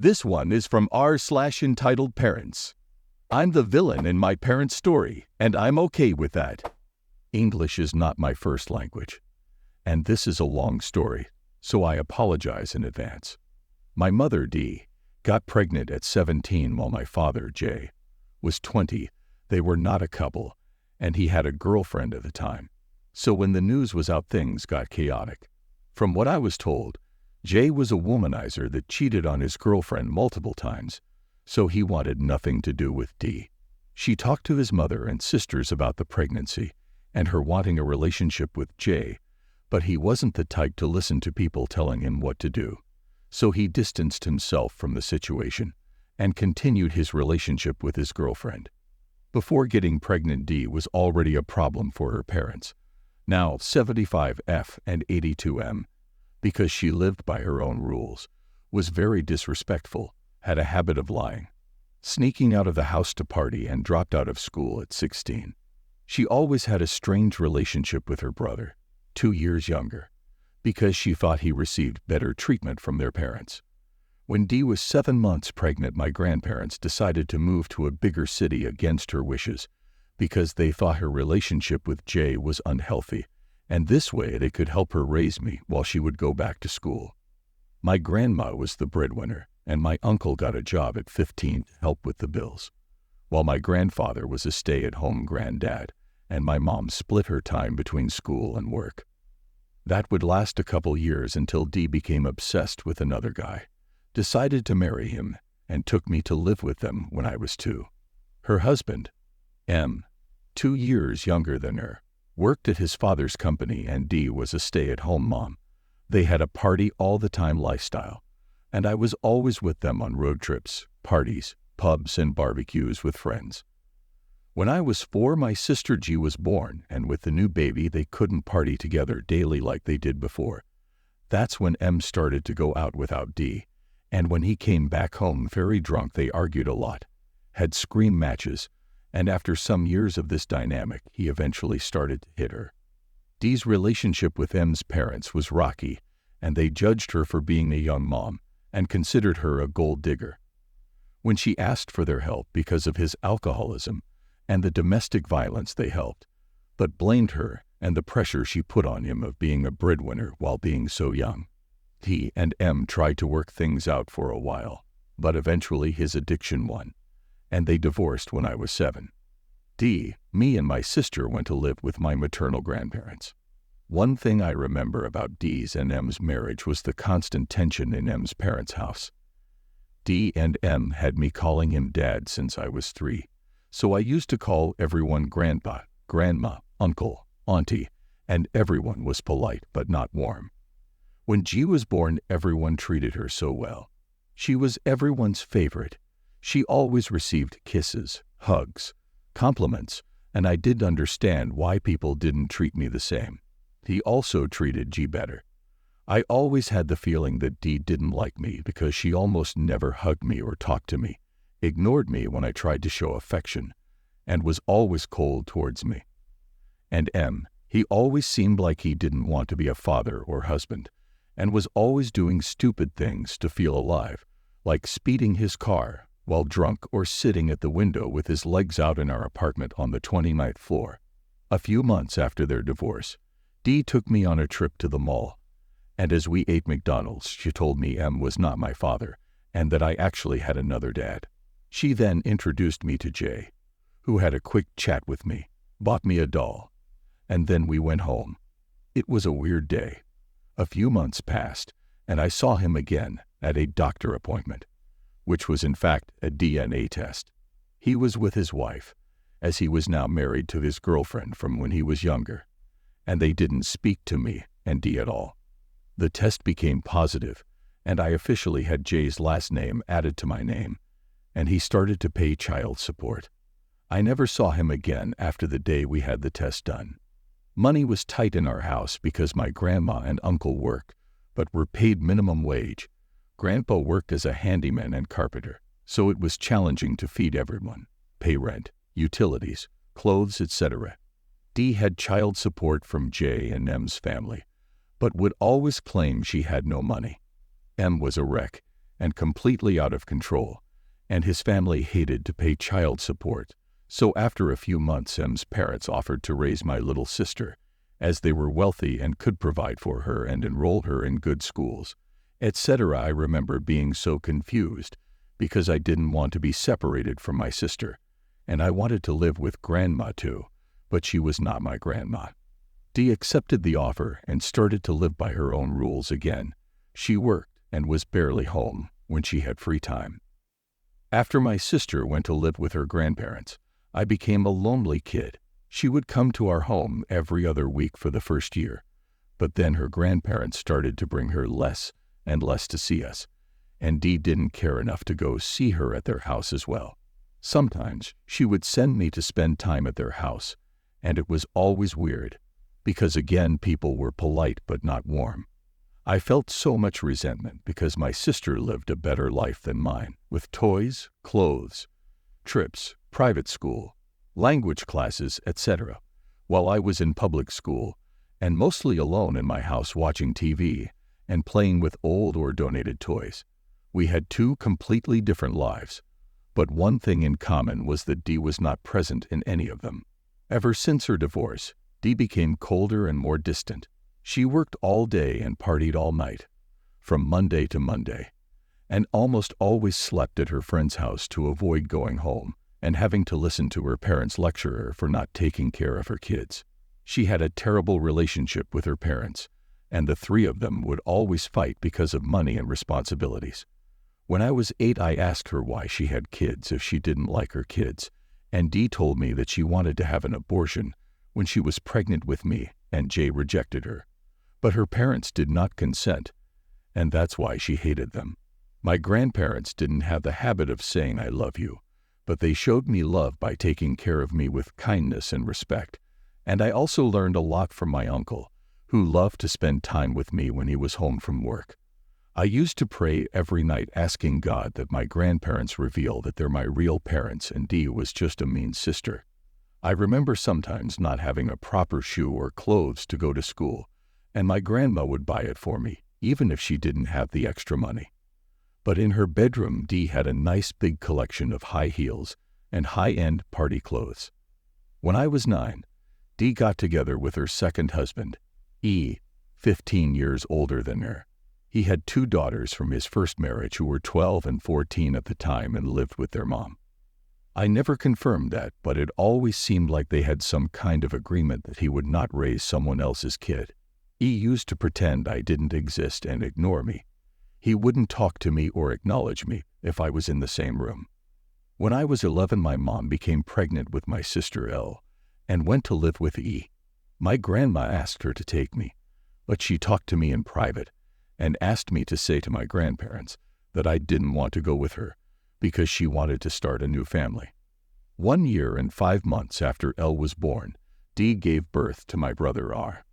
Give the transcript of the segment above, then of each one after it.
This one is from r/entitled parents. I'm the villain in my parents' story, and I'm okay with that. English is not my first language, and this is a long story, so I apologize in advance. My mother, Dee, got pregnant at 17 while my father, Jay, was 20. They were not a couple, and he had a girlfriend at the time. So when the news was out, things got chaotic. From what I was told, Jay was a womanizer that cheated on his girlfriend multiple times, so he wanted nothing to do with Dee. She talked to his mother and sisters about the pregnancy and her wanting a relationship with Jay, but he wasn't the type to listen to people telling him what to do. So he distanced himself from the situation and continued his relationship with his girlfriend. Before getting pregnant, Dee was already a problem for her parents, now 75F and 82M, because she lived by her own rules, was very disrespectful, had a habit of lying, sneaking out of the house to party, and dropped out of school at 16. She always had a strange relationship with her brother, 2 years younger, because she thought he received better treatment from their parents. When Dee was 7 months pregnant, my grandparents decided to move to a bigger city against her wishes because they thought her relationship with Jay was unhealthy, and this way they could help her raise me while she would go back to school. My grandma was the breadwinner, and my uncle got a job at 15 to help with the bills, while my grandfather was a stay-at-home granddad, and my mom split her time between school and work. That would last a couple years until Dee became obsessed with another guy, decided to marry him, and took me to live with them when I was 2. Her husband, M, 2 years younger than her, worked at his father's company, and Dee was a stay-at-home mom. They had a party-all-the-time lifestyle, and I was always with them on road trips, parties, pubs, and barbecues with friends. When I was 4, my sister G was born, and with the new baby they couldn't party together daily like they did before. That's when M started to go out without Dee, and when he came back home very drunk they argued a lot, had scream matches, and after some years of this dynamic he eventually started to hit her. Dee's relationship with M's parents was rocky, and they judged her for being a young mom and considered her a gold digger. When she asked for their help because of his alcoholism and the domestic violence, they helped, but blamed her and the pressure she put on him of being a breadwinner while being so young. He and M tried to work things out for a while, but eventually his addiction won, and they divorced when I was 7. Dee, me, and my sister went to live with my maternal grandparents. One thing I remember about Dee's and M's marriage was the constant tension in M's parents' house. Dee and M had me calling him Dad since I was 3, so I used to call everyone Grandpa, Grandma, Uncle, Auntie, and everyone was polite but not warm. When G was born, everyone treated her so well. She was everyone's favorite. She always received kisses, hugs, compliments, and I didn't understand why people didn't treat me the same. He also treated G better. I always had the feeling that Dee didn't like me because she almost never hugged me or talked to me, ignored me when I tried to show affection, and was always cold towards me. And M, he always seemed like he didn't want to be a father or husband, and was always doing stupid things to feel alive, like speeding his car while drunk or sitting at the window with his legs out in our apartment on the 29th floor. A few months after their divorce, Dee took me on a trip to the mall, and as we ate McDonald's, she told me M was not my father and that I actually had another dad. She then introduced me to Jay, who had a quick chat with me, bought me a doll, and then we went home. It was a weird day. A few months passed, and I saw him again at a doctor appointment, which was in fact a DNA test. He was with his wife, as he was now married to his girlfriend from when he was younger, and they didn't speak to me and Dee at all. The test became positive, and I officially had Jay's last name added to my name, and he started to pay child support. I never saw him again after the day we had the test done. Money was tight in our house because my grandma and uncle worked, but were paid minimum wage. Grandpa worked as a handyman and carpenter, so it was challenging to feed everyone, pay rent, utilities, clothes, etc. Dee had child support from Jay and M's family, but would always claim she had no money. M was a wreck, and completely out of control, and his family hated to pay child support. So after a few months, M's parents offered to raise my little sister, as they were wealthy and could provide for her and enroll her in good schools, etc. I remember being so confused because I didn't want to be separated from my sister, and I wanted to live with Grandma too, but she was not my grandma. Dee accepted the offer and started to live by her own rules again. She worked and was barely home when she had free time. After my sister went to live with her grandparents, I became a lonely kid. She would come to our home every other week for the first year, but then her grandparents started to bring her less and less to see us, and Dee didn't care enough to go see her at their house as well. Sometimes she would send me to spend time at their house, and it was always weird, because again people were polite but not warm. I felt so much resentment because my sister lived a better life than mine, with toys, clothes, trips, private school, language classes, etc., while I was in public school and mostly alone in my house watching TV and playing with old or donated toys. We had two completely different lives, but one thing in common was that Dee was not present in any of them. Ever since her divorce, Dee became colder and more distant. She worked all day and partied all night, from Monday to Monday, and almost always slept at her friend's house to avoid going home and having to listen to her parents lecture her for not taking care of her kids. She had a terrible relationship with her parents, and the three of them would always fight because of money and responsibilities. When I was 8, I asked her why she had kids if she didn't like her kids, and Dee told me that she wanted to have an abortion when she was pregnant with me, and Jay rejected her. But her parents did not consent, and that's why she hated them. My grandparents didn't have the habit of saying I love you, but they showed me love by taking care of me with kindness and respect. And I also learned a lot from my uncle, who loved to spend time with me when he was home from work. I used to pray every night asking God that my grandparents reveal that they're my real parents and Dee was just a mean sister. I remember sometimes not having a proper shoe or clothes to go to school, and my grandma would buy it for me, even if she didn't have the extra money. But in her bedroom, Dee had a nice big collection of high heels and high-end party clothes. When I was 9, Dee got together with her second husband, E, 15 years older than her. He had 2 daughters from his first marriage who were 12 and 14 at the time and lived with their mom. I never confirmed that, but it always seemed like they had some kind of agreement that he would not raise someone else's kid. E used to pretend I didn't exist and ignore me. He wouldn't talk to me or acknowledge me if I was in the same room. When I was 11, my mom became pregnant with my sister Elle and went to live with E. My grandma asked her to take me, but she talked to me in private and asked me to say to my grandparents that I didn't want to go with her because she wanted to start a new family. 1 year and 5 months after Elle was born, Dee gave birth to my brother R.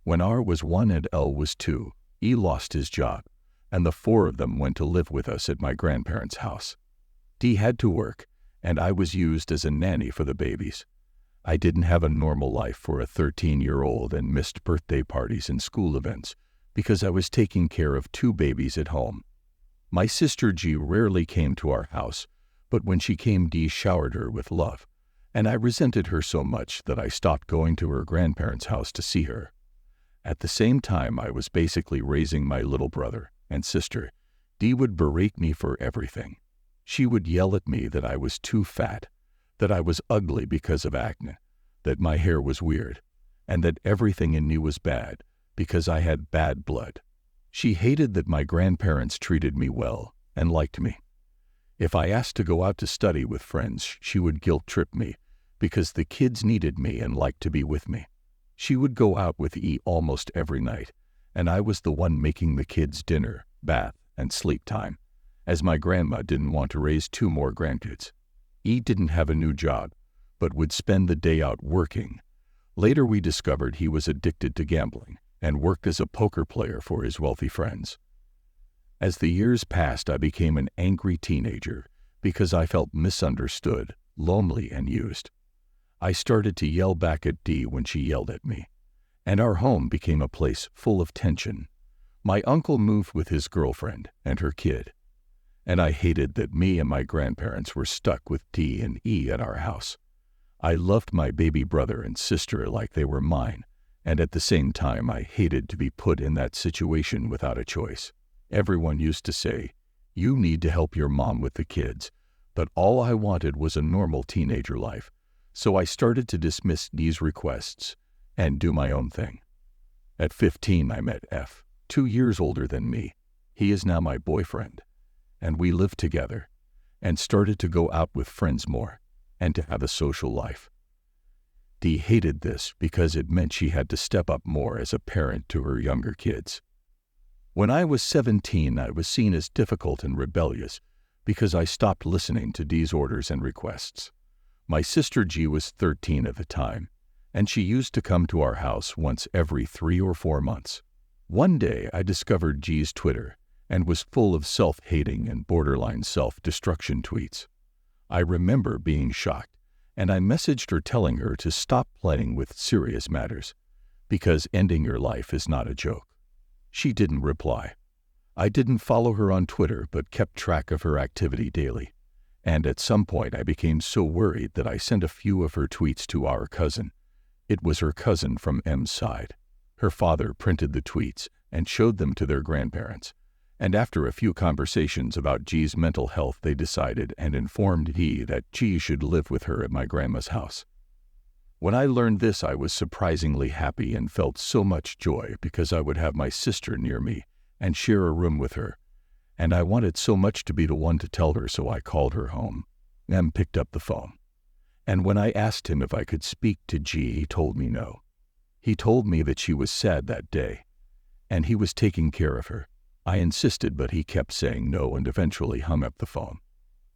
When R was 1 and Elle was 2, E lost his job, and the 4 of them went to live with us at my grandparents' house. Dee had to work, and I was used as a nanny for the babies. I didn't have a normal life for a 13-year-old and missed birthday parties and school events because I was taking care of 2 babies at home. My sister G rarely came to our house, but when she came, Dee showered her with love, and I resented her so much that I stopped going to her grandparents' house to see her. At the same time I was basically raising my little brother and sister, Dee would berate me for everything. She would yell at me that I was too fat, that I was ugly because of acne, that my hair was weird, and that everything in me was bad because I had bad blood. She hated that my grandparents treated me well and liked me. If I asked to go out to study with friends, she would guilt-trip me because the kids needed me and liked to be with me. She would go out with E almost every night, and I was the one making the kids dinner, bath, and sleep time, as my grandma didn't want to raise 2 more grandkids. E didn't have a new job, but would spend the day out working. Later we discovered he was addicted to gambling and worked as a poker player for his wealthy friends. As the years passed, I became an angry teenager because I felt misunderstood, lonely, and used. I started to yell back at Dee when she yelled at me, and our home became a place full of tension. My uncle moved with his girlfriend and her kid. and I hated that me and my grandparents were stuck with D and E at our house. I loved my baby brother and sister like they were mine, and at the same time I hated to be put in that situation without a choice. Everyone used to say, "You need to help your mom with the kids," but all I wanted was a normal teenager life, so I started to dismiss D's requests and do my own thing. At 15, I met F, 2 years older than me. He is now my boyfriend, and we lived together and started to go out with friends more and to have a social life. D hated this because it meant she had to step up more as a parent to her younger kids. When I was 17, I was seen as difficult and rebellious because I stopped listening to D's orders and requests. My sister G was 13 at the time, and she used to come to our house once every 3 or 4 months. One day I discovered G's Twitter and was full of self-hating and borderline self-destruction tweets. I remember being shocked, and I messaged her telling her to stop playing with serious matters, because ending your life is not a joke. She didn't reply. I didn't follow her on Twitter but kept track of her activity daily, and at some point I became so worried that I sent a few of her tweets to our cousin. It was her cousin from M's side. Her father printed the tweets and showed them to their grandparents, and after a few conversations about G's mental health, they decided and informed D that G should live with her at my grandma's house. When I learned this, I was surprisingly happy and felt so much joy because I would have my sister near me and share a room with her, and I wanted so much to be the one to tell her, so I called her home. M picked up the phone, and when I asked him if I could speak to G, he told me no. He told me that she was sad that day, and he was taking care of her. I insisted, but he kept saying no and eventually hung up the phone.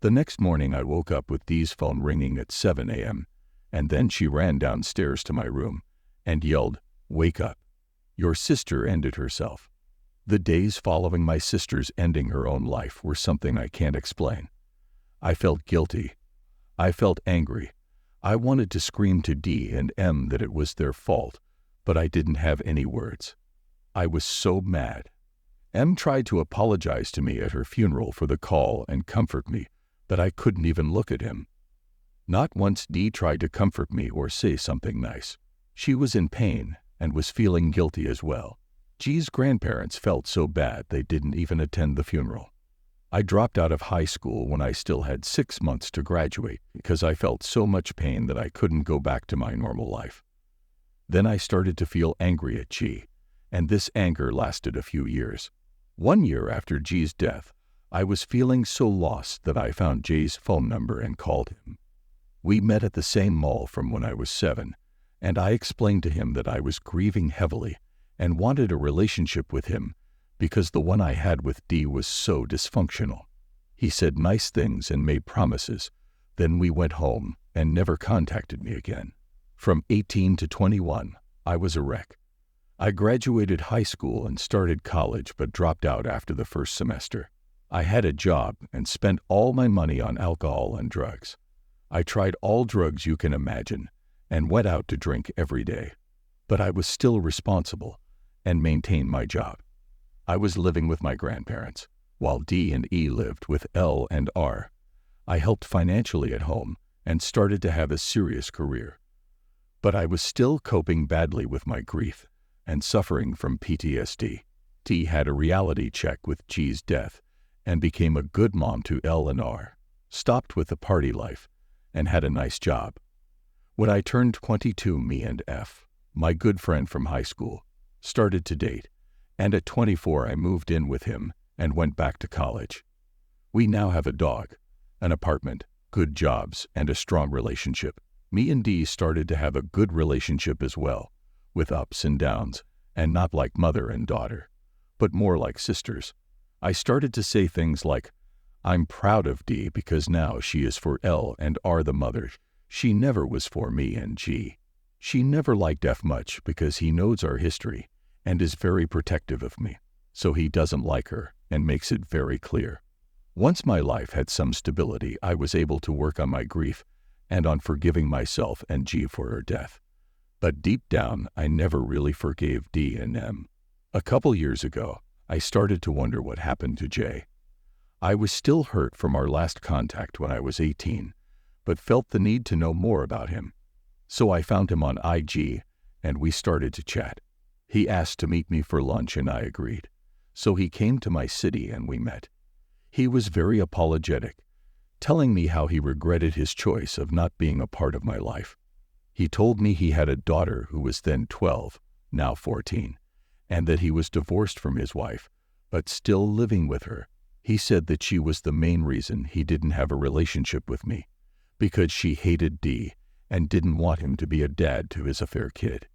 The next morning I woke up with D's phone ringing at 7 a.m., and then she ran downstairs to my room and yelled, "Wake up. Your sister ended herself." The days following my sister's ending her own life were something I can't explain. I felt guilty. I felt angry. I wanted to scream to D and M that it was their fault, but I didn't have any words. I was so mad. M tried to apologize to me at her funeral for the call and comfort me, but I couldn't even look at him. Not once D tried to comfort me or say something nice. She was in pain and was feeling guilty as well. G's grandparents felt so bad they didn't even attend the funeral. I dropped out of high school when I still had 6 months to graduate because I felt so much pain that I couldn't go back to my normal life. Then I started to feel angry at G, and this anger lasted a few years. 1 year after G's death, I was feeling so lost that I found J's phone number and called him. We met at the same mall from when I was 7, and I explained to him that I was grieving heavily and wanted a relationship with him because the one I had with D was so dysfunctional. He said nice things and made promises. Then we went home and never contacted me again. From 18 to 21, I was a wreck. I graduated high school and started college but dropped out after the first semester. I had a job and spent all my money on alcohol and drugs. I tried all drugs you can imagine and went out to drink every day. But I was still responsible and maintained my job. I was living with my grandparents, while D and E lived with L and R. I helped financially at home and started to have a serious career. But I was still coping badly with my grief and suffering from PTSD. T had a reality check with G's death and became a good mom to L and R, stopped with the party life, and had a nice job. When I turned 22, me and F, my good friend from high school, started to date, and at 24 I moved in with him and went back to college. We now have a dog, an apartment, good jobs, and a strong relationship. Me and D started to have a good relationship as well, with ups and downs, and not like mother and daughter, but more like sisters. I started to say things like, "I'm proud of D because now she is for L and R the mother. She never was for me and G." She never liked F much because he knows our history and is very protective of me, so he doesn't like her and makes it very clear. Once my life had some stability, I was able to work on my grief and on forgiving myself and G for her death. But deep down, I never really forgave D and M. A couple years ago, I started to wonder what happened to J. I was still hurt from our last contact when I was 18, but felt the need to know more about him. So I found him on IG, and we started to chat. He asked to meet me for lunch, and I agreed. So he came to my city and we met. He was very apologetic, telling me how he regretted his choice of not being a part of my life. He told me he had a daughter who was then 12, now 14, and that he was divorced from his wife, but still living with her. He said that she was the main reason he didn't have a relationship with me, because she hated Dee and didn't want him to be a dad to his affair kid.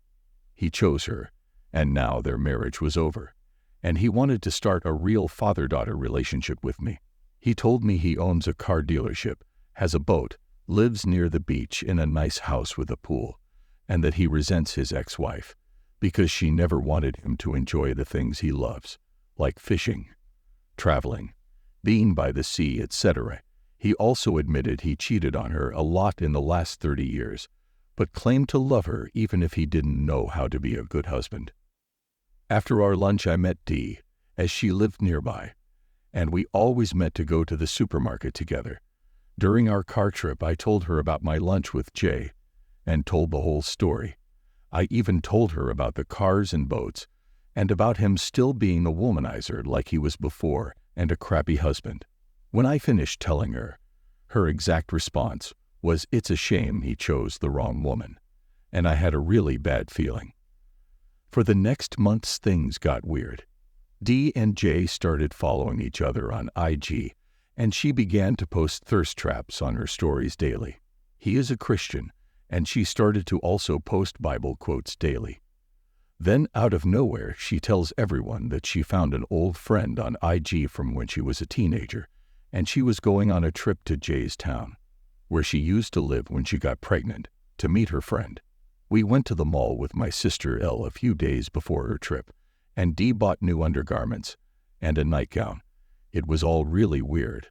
He chose her, and now their marriage was over, and he wanted to start a real father-daughter relationship with me. He told me he owns a car dealership, has a boat, lives near the beach in a nice house with a pool, and that he resents his ex-wife because she never wanted him to enjoy the things he loves, like fishing, traveling, being by the sea, etc. He also admitted he cheated on her a lot in the last 30 years, but claimed to love her even if he didn't know how to be a good husband. After our lunch, I met Dee, as she lived nearby, and we always met to go to the supermarket together. During our car trip, I told her about my lunch with Jay, and told the whole story. I even told her about the cars and boats, and about him still being a womanizer like he was before, and a crappy husband. When I finished telling her, her exact response was, "It's a shame he chose the wrong woman," and I had a really bad feeling. For the next months, things got weird. Dee and Jay started following each other on IG, and she began to post thirst traps on her stories daily. He is a Christian, and she started to also post Bible quotes daily. Then, out of nowhere, she tells everyone that she found an old friend on IG from when she was a teenager, and she was going on a trip to Jay's town, where she used to live when she got pregnant, to meet her friend. We went to the mall with my sister Elle a few days before her trip, and Dee bought new undergarments and a nightgown. It was all really weird,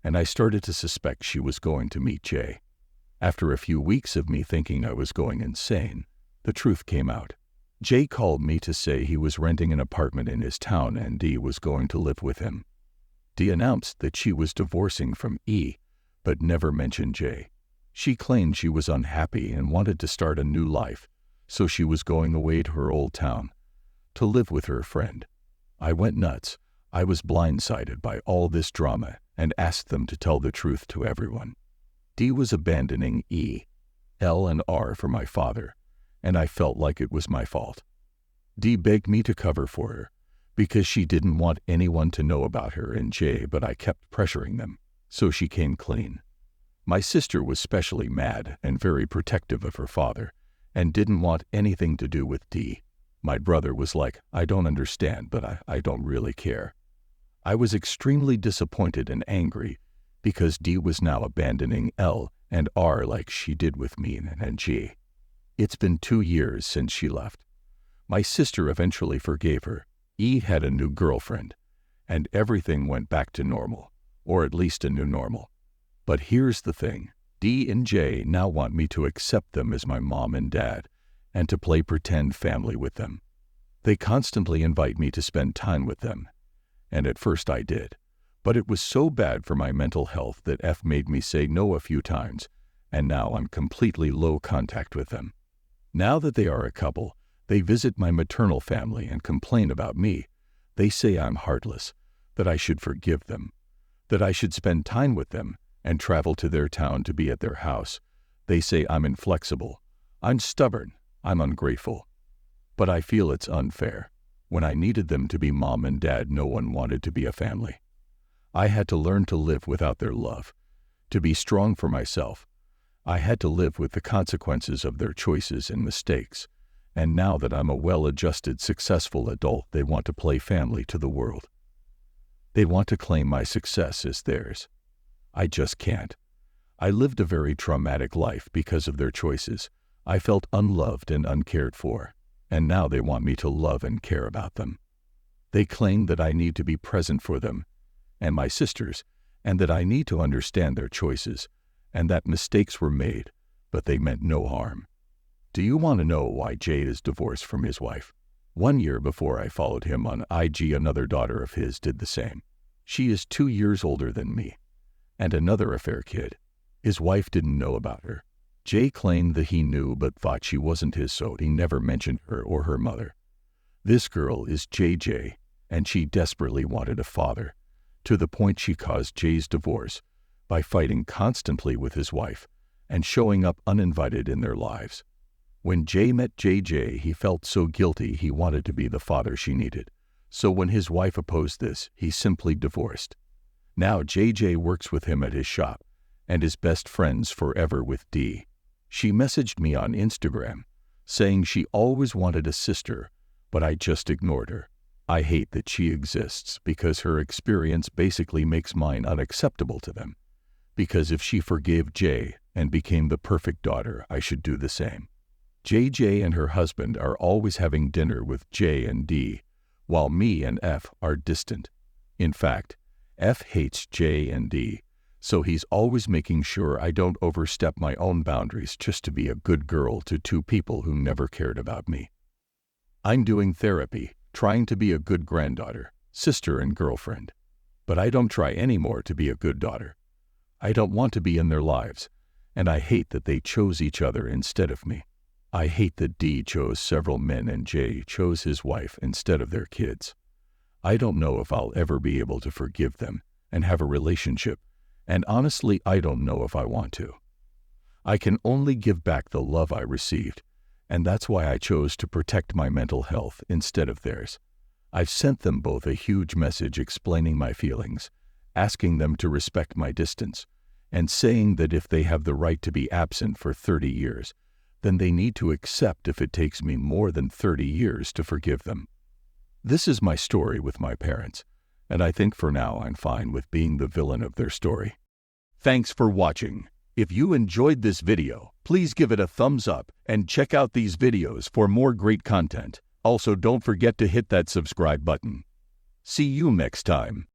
and I started to suspect she was going to meet Jay. After a few weeks of me thinking I was going insane, the truth came out. Jay called me to say he was renting an apartment in his town and Dee was going to live with him. Dee announced that she was divorcing from E, but never mentioned Jay. She claimed she was unhappy and wanted to start a new life, so she was going away to her old town to live with her friend. I went nuts. I was blindsided by all this drama and asked them to tell the truth to everyone. Dee was abandoning E, L, and R for my father, and I felt like it was my fault. Dee begged me to cover for her because she didn't want anyone to know about her and Jay, but I kept pressuring them, so she came clean. My sister was especially mad and very protective of her father and didn't want anything to do with Dee. My brother was like, "I don't understand, but I don't really care." I was extremely disappointed and angry because Dee was now abandoning L and R like she did with me and G. It's been 2 years since she left. My sister eventually forgave her. E had a new girlfriend, and everything went back to normal, or at least a new normal. But here's the thing. Dee and Jay now want me to accept them as my mom and dad and to play pretend family with them. They constantly invite me to spend time with them, and at first I did. But it was so bad for my mental health that F made me say no a few times, and now I'm completely low contact with them. Now that they are a couple, they visit my maternal family and complain about me. They say I'm heartless, that I should forgive them, that I should spend time with them and travel to their town to be at their house. They say I'm inflexible, I'm stubborn, I'm ungrateful. But I feel it's unfair. When I needed them to be mom and dad, no one wanted to be a family. I had to learn to live without their love, to be strong for myself. I had to live with the consequences of their choices and mistakes. And now that I'm a well-adjusted, successful adult, they want to play family to the world. They want to claim my success as theirs. I just can't. I lived a very traumatic life because of their choices. I felt unloved and uncared for, and now they want me to love and care about them. They claim that I need to be present for them and my sisters, and that I need to understand their choices, and that mistakes were made, but they meant no harm. Do you want to know why Jay is divorced from his wife? 1 year before I followed him on IG, another daughter of his did the same. She is 2 years older than me. And another affair kid. His wife didn't know about her. Jay claimed that he knew but thought she wasn't his, so he never mentioned her or her mother. This girl is JJ, and she desperately wanted a father, to the point she caused Jay's divorce by fighting constantly with his wife and showing up uninvited in their lives. When Jay met JJ, he felt so guilty he wanted to be the father she needed. So when his wife opposed this, he simply divorced. Now JJ works with him at his shop and is best friends forever with D. She messaged me on Instagram saying she always wanted a sister, but I just ignored her. I hate that she exists because her experience basically makes mine unacceptable to them. Because if she forgave Jay and became the perfect daughter, I should do the same. JJ and her husband are always having dinner with J and D, while me and F are distant. In fact, F hates J and D, so he's always making sure I don't overstep my own boundaries just to be a good girl to two people who never cared about me. I'm doing therapy, trying to be a good granddaughter, sister and girlfriend. But I don't try anymore to be a good daughter. I don't want to be in their lives, and I hate that they chose each other instead of me. I hate that D chose several men and J chose his wife instead of their kids. I don't know if I'll ever be able to forgive them and have a relationship, and honestly, I don't know if I want to. I can only give back the love I received, and that's why I chose to protect my mental health instead of theirs. I've sent them both a huge message explaining my feelings, asking them to respect my distance, and saying that if they have the right to be absent for 30 years, then they need to accept if it takes me more than 30 years to forgive them. This is my story with my parents, and I think for now I'm fine with being the villain of their story. Thanks for watching. If you enjoyed this video, please give it a thumbs up and check out these videos for more great content. Also, don't forget to hit that subscribe button. See you next time.